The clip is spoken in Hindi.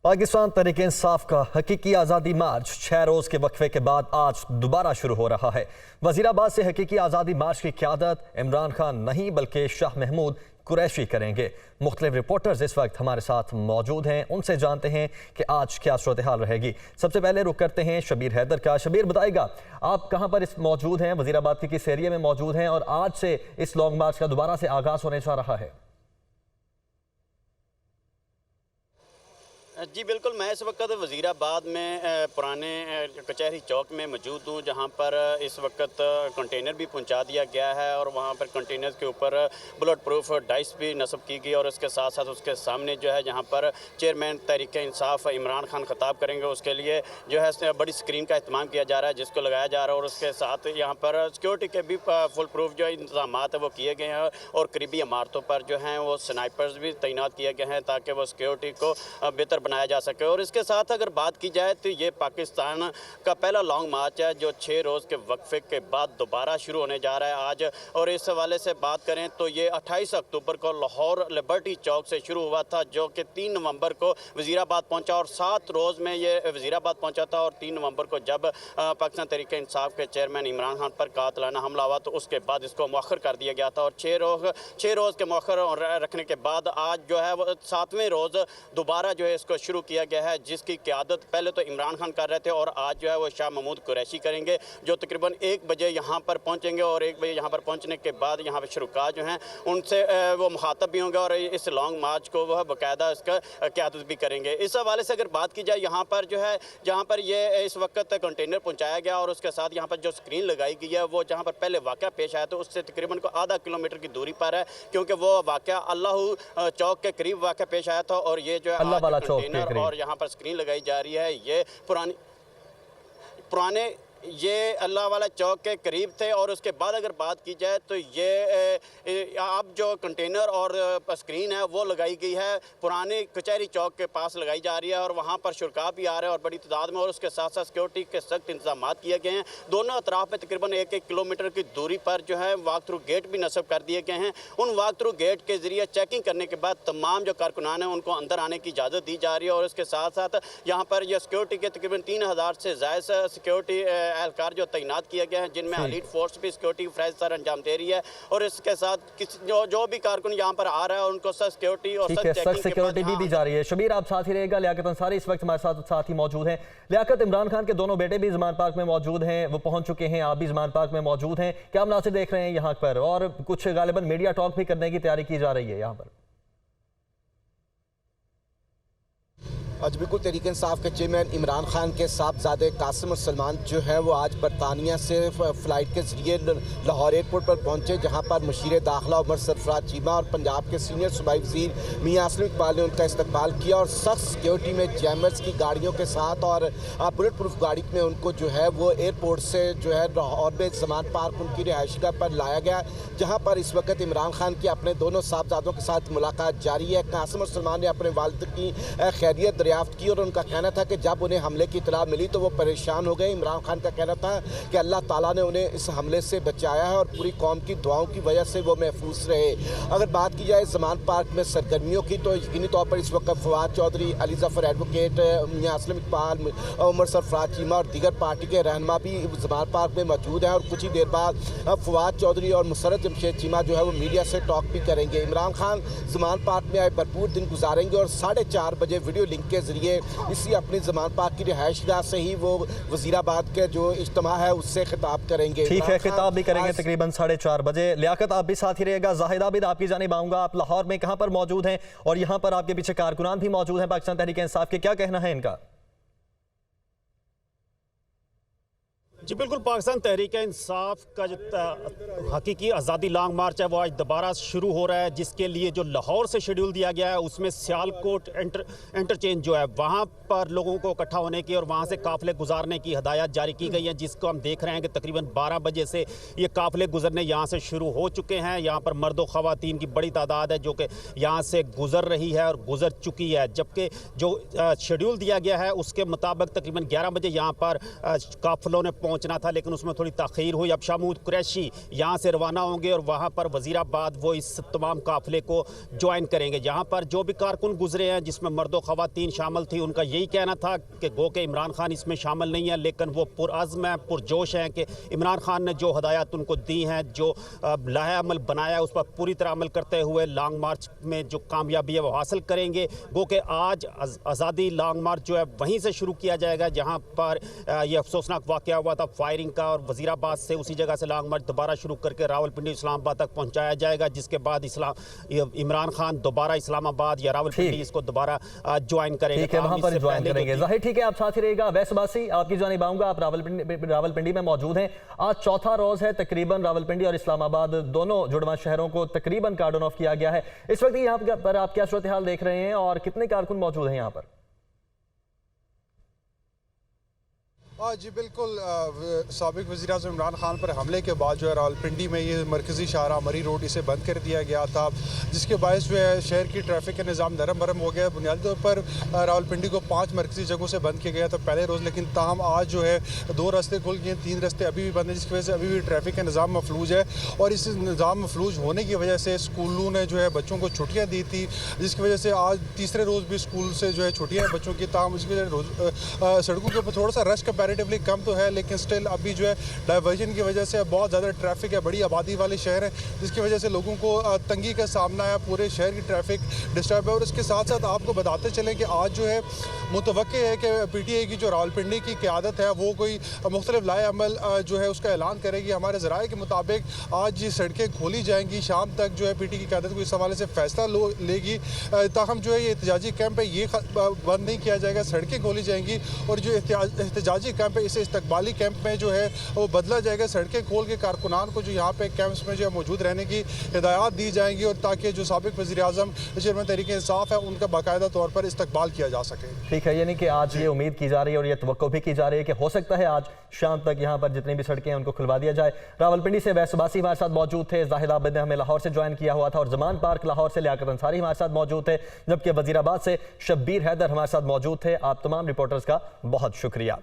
पाकिस्तान तहरीक-ए-इंसाफ का हकीकी आज़ादी मार्च 6 रोज़ के वक्फे के बाद आज दोबारा शुरू हो रहा है। वज़ीराबाद से हकीकी आज़ादी मार्च की क़यादत इमरान खान नहीं बल्कि शाह महमूद कुरैशी करेंगे। मुख्तलिफ रिपोर्टर्स इस वक्त हमारे साथ मौजूद हैं, उनसे जानते हैं कि आज क्या सूरत हाल रहेगी। सबसे पहले रुख करते हैं शबीर हैदर का। शबीर, बताइएगा आप कहाँ पर मौजूद हैं, वज़ीराबाद के किस एरिया में मौजूद हैं और आज से इस लॉन्ग मार्च का दोबारा से आगाज़ होने जा रहा है? जी बिल्कुल, मैं इस वक्त वज़ीराबाद में पुराने कचहरी चौक में मौजूद हूँ, जहाँ पर इस वक्त कंटेनर भी पहुँचा दिया गया है और वहाँ पर कंटेनर के ऊपर बुलेट प्रूफ डाइस भी नस्ब की गई और उसके साथ साथ उसके सामने जो है जहाँ पर चेयरमैन तहरीक-ए-इंसाफ इमरान खान खिताब करेंगे, उसके लिए जो है बड़ी स्क्रीन का इस्तेमाल किया जा रहा है जिसको लगाया जा रहा है और उसके साथ यहाँ पर सिक्योरिटी के भी फुल प्रूफ जो इंतजाम है वो किए गए हैं और करीबी इमारतों पर जो हैं वो स्नाइपर्स भी तैनात किए गए हैं ताकि वो सिक्योरिटी को बेहतर बनाया जा सके। और इसके साथ अगर बात की जाए तो ये पाकिस्तान का पहला लॉन्ग मार्च है जो 6 रोज़ के वक्फे के बाद दोबारा शुरू होने जा रहा है आज। और इस हवाले से बात करें तो ये 28 अक्टूबर को लाहौर लिबर्टी चौक से शुरू हुआ था, जो कि 3 नवंबर को वज़ीराबाद पहुंचा और 7 रोज़ में ये वज़ीराबाद पहुंचा था। और 3 नवंबर को जब पाकिस्तान तहरीक-ए-इंसाफ के चेयरमैन इमरान खान पर कातिलाना हमला हुआ तो उसके बाद इसको मौखर कर दिया गया था और 6 रोज़ के मौखर रखने के बाद आज जो है वो 7वें रोज़ दोबारा जो है इसको शुरू किया गया है, जिसकी क़यादत पहले तो इमरान खान कर रहे थे और आज जो है वो शाह महमूद कुरैशी करेंगे, जो तकरीबन 1 बजे यहाँ पर पहुँचेंगे और 1 बजे यहाँ पर पहुँचने के बाद यहाँ पर शुरुका जो हैं उनसे वो मुखातब भी होंगे और इस लॉन्ग मार्च को वह बाकायदा इसका क़यादत भी करेंगे। इस हवाले से अगर बात की जाए यहाँ पर जो है जहाँ पर ये इस वक्त कंटेनर पहुँचाया गया और उसके साथ यहाँ पर जो स्क्रीन लगाई गई है वो जहाँ पर पहले वाक़या पेश आया तो उससे तकरीबन को आधा किलोमीटर की दूरी पर है, क्योंकि वो वाक़या अल्लाह चौक के करीब वाक़या पेश आया था और ये जो है कंटेनर और यहाँ पर स्क्रीन लगाई जा रही है ये पुराने ये अल्लाह वाला चौक के करीब थे। और उसके बाद अगर बात की जाए तो ये अब जो कंटेनर और स्क्रीन है वो लगाई गई है पुराने कचहरी चौक के पास लगाई जा रही है और वहाँ पर शुरका भी आ रहे हैं और बड़ी तादाद में और उसके साथ साथ सिक्योरिटी के सख्त इंतजाम किए गए हैं। दोनों अतराफ में तकरीबन 1-1 किलोमीटर की दूरी पर जो है वाक थ्रू गेट भी नस्ब कर दिए गए हैं। उन वाक थ्रू गेट के ज़रिए चेकिंग करने के बाद तमाम जो कारकुनान हैं उनको अंदर आने की इजाज़त दी जा रही है और उसके साथ साथ यहाँ पर यह सिक्योरिटी के तकरीबन 3000 से ज़ायद सिक्योरिटी एहलकार जो तैनात किए गए हैं, जिनमें एलीट फोर्स भी सिक्योरिटी फ्रेज सर अंजाम दे रही है और इसके साथ जो भी कारकुन यहाँ पर आ रहा है उनको सख्त सिक्योरिटी और सख्त सिक्योरिटी भी दी जा रही है। शबीर, आप साथ ही रहेगा। लियाकत अंसारी इस वक्त हमारे साथ ही मौजूद हैं। लियाकत, इमरान खान के दोनों बेटे भी ज़मान पार्क में मौजूद हैं, वो पहुंच चुके हैं, आप भी ज़मान पार्क में मौजूद हैं, क्या मनासिर देख रहे हैं यहाँ पर? और कुछ गालिबन मीडिया टॉक भी करने की तैयारी की जा रही है यहाँ पर। आज बिल्कुल तहरीक-ए-इंसाफ के चेयरमैन इमरान खान के साहबजादे कासिम और सलमान जो है वो आज बरतानिया से फ़्लाइट के ज़रिए लाहौर एयरपोर्ट पर पहुंचे, जहां पर मशीर दाखिला उमर सरफराज चीमा और पंजाब के सीनियर सूबाई वज़ीर मियां असलम इकबाल ने उनका इस्तकबाल किया और सख्त सिक्योरिटी में जैमर्स की गाड़ियों के साथ और बुलेट प्रूफ गाड़ी में उनको जो है वो एयरपोर्ट से जो है लाहौर में ज़मान पार्क उनकी रिहाइशगाह पर लाया गया, जहाँ पर इस वक्त इमरान खान की अपने दोनों साहबजादों के साथ मुलाकात जारी है। कासिम और सलमान ने अपने वालिद की खैरियत दरियाफ्त की और उनका कहना था कि जब उन्हें हमले की इत्तला मिली तो वो परेशान हो गए। इमरान खान का कहना था कि अल्लाह ताला ने उन्हें इस हमले से बचाया है और पूरी कौम की दुआओं की वजह से वो महफूज रहे। अगर बात की जाए ज़मान पार्क में सरगर्मियों की तो यकीनी तौर पर इस वक्त फवाद चौधरी, अली जफ़र एडवोकेट, मियां असलम इकबाल, उमर सरफराज चीमा और दीगर पार्टी के रहनुमा भी ज़मान पार्क में मौजूद हैं और कुछ ही देर बाद फवाद चौधरी और मुसर्रत जमशेद चीमा जो है वो मीडिया से टॉक भी करेंगे। इमरान खान ज़मान पार्क में आए भरपूर दिन गुजारेंगे और 4:30 बजे वीडियो लिंक के जरिए इसी अपनी ज़मान पार्क की रिहाइशगाह से ही वो वज़ीराबाद के जो इज्तिमा है उससे खिताब करेंगे। ठीक है, खिताब भी करेंगे तकरीबन 4:30 बजे। लियाकत, आप भी साथ ही रहेगा। जाहिद आबिद, आपकी जानिब आऊँगा। आप लाहौर में कहाँ पर मौजूद हैं और यहाँ पर आपके पीछे कारकुनान भी मौजूद हैं पाकिस्तान तहरीक-ए-इंसाफ के, क्या कहना है इनका? जी बिल्कुल, पाकिस्तान तहरीक-ए-इंसाफ का जो हकीकी आज़ादी लॉन्ग मार्च है वो आज दोबारा शुरू हो रहा है, जिसके लिए जो लाहौर से शेड्यूल दिया गया है उसमें सियालकोट इंटरचेंज जो है वहाँ पर लोगों को इकट्ठा होने की और वहाँ से काफ़िले गुजारने की हदायत जारी की गई है, जिसको हम देख रहे हैं कि तकरीबन 12 बजे से ये काफ़िले गुजरने यहाँ से शुरू हो चुके हैं। यहाँ पर मर्द व ख़वातीन की बड़ी तादाद है जो कि यहाँ से गुज़र रही है और गुज़र चुकी है, जबकि जो शेड्यूल दिया गया है उसके मुताबिक तकरीबन 11 बजे यहाँ पर काफ़िलों ने पहुंचना था, लेकिन उसमें थोड़ी ताख़ीर हुई। अब शाह महमूद कुरैशी यहाँ से रवाना होंगे और वहाँ पर वज़ीराबाद वो इस तमाम काफ़िले को ज्वाइन करेंगे। यहाँ पर जो भी कारकुन गुजरे हैं, जिसमें मर्द व ख़वातीन शामिल थी, उनका यही कहना था कि गो के इमरान खान इसमें शामिल नहीं है, लेकिन वो पुरअज़्म हैं, पुरजोश हैं कि इमरान खान ने जो हदायत उनको दी हैं, जो लाहे अमल बनाया, उस पर पूरी तरह अमल करते हुए लॉन्ग मार्च में जो कामयाबी है वो हासिल करेंगे। गो के आज आज़ादी लॉन्ग मार्च जो है वहीं से शुरू किया जाएगा जहाँ पर यह अफसोसनाक वाक़या हुआ था फायरिंग का, और वज़ीराबाद से उसी जगह से लॉन्ग मार्च दोबारा शुरू करके रावलपिंडी इस्लामाबाद तक पहुँचाया जाएगा, जिसके बाद इमरान खान दोबारा इस्लामाबाद या रावलपिंडी इसको दोबारा ज्वाइन करेंगे। ठीक है, वहां पर ज्वाइन करेंगे। जाहिर ठीक है, आप साथ ही रहेगा। वैस बासी, आपकी जानिब आऊंगा। आप रावलपिंडी में मौजूद हैं। आज चौथा रोज है, तकरीबन रावलपिंडी और इस्लामाबाद दोनों जुड़वा शहरों को तकरीबन कार्डन ऑफ किया गया है। इस वक्त यहाँ पर आप क्या सूरत हाल देख रहे हैं और कितने कारकुन मौजूद हैं यहाँ पर? जी बिल्कुल, साबिक वज़ीर-ए-आज़म इमरान खान पर हमले के बाद जो है रावलपिंडी में ये मरकज़ी शाहरा मरी रोड इसे बंद कर दिया गया था, जिसके बायस जो है शहर की ट्रैफिक का निज़ाम नरम भरम हो गया। बुनियादी तौर पर रावलपिंडी को 5 मरकज़ी जगहों से बंद किया गया था पहले रोज़, लेकिन ताहम आज जो है 2 रास्ते खुल गए, 3 रास्ते अभी भी बंद हैं, जिसकी वजह से अभी भी ट्रैफिक का निज़ाम मफलूज है। और इस निज़ाम मफलूज होने की वजह से स्कूलों ने जो है बच्चों को छुट्टियाँ दी थी, जिसकी वजह से आज तीसरे रोज़ भी स्कूल से जो है छुट्टियाँ हैं बच्चों की। ताहम उसकी वजह सड़कों के ऊपर थोड़ा सा रश कंपैरेटिवली कम तो है, लेकिन स्टिल अभी जो है डाइवर्जन की वजह से बहुत ज़्यादा ट्रैफिक है। बड़ी आबादी वाले शहर है, जिसकी वजह से लोगों को तंगी का सामना है, पूरे शहर की ट्रैफिक डिस्टर्ब है। और इसके साथ साथ आपको बताते चलें कि आज जो है मुतवक्के है कि PTI की जो रावलपिंडी की क़यादत है वो कोई मुख्तलिफ लाए अमल जो है उसका ऐलान करेगी। हमारे ज़राए के मुताबिक आज ये सड़कें खोली जाएंगी, शाम तक जो है PTI की क़यादत को इस हवाले से फ़ैसला लेगी। ताहम जो है ये एहतजाजी कैंप है ये बंद नहीं किया जाएगा, सड़कें खोली जाएंगी और जो एहतजाजी कैंप है इसे इस्तकबाली कैंप में जो है वो बदला जाएगा। सड़कें खोल के कारकुनान को जो यहाँ पे कैंप्स में जो है मौजूद रहने की हिदायत दी जाएंगी, और ताकि जो साबिक वज़ीर-ए-आज़म चेयरमैन तहरीक-ए-इंसाफ है उनका बाकायदा तौर पर इस्तकबाल किया जा सके। ठीक है, यानी कि आज ये उम्मीद की जा रही है और ये तवक्को भी की जा रही है कि हो सकता है आज शाम तक यहाँ पर जितनी भी सड़कें हैं उनको खुलवा दिया जाए। रावलपिंडी से वैस बासी हमारे साथ मौजूद थे, जाहिद आबिद ने हमें लाहौर से ज्वाइन किया हुआ था, और जमान पार्क लाहौर से लियाकत अंसारी हमारे साथ मौजूद थे, जबकि वज़ीराबाद से शब्बीर हैदर हमारे साथ मौजूद थे। आप तमाम रिपोर्टर्स का बहुत शुक्रिया।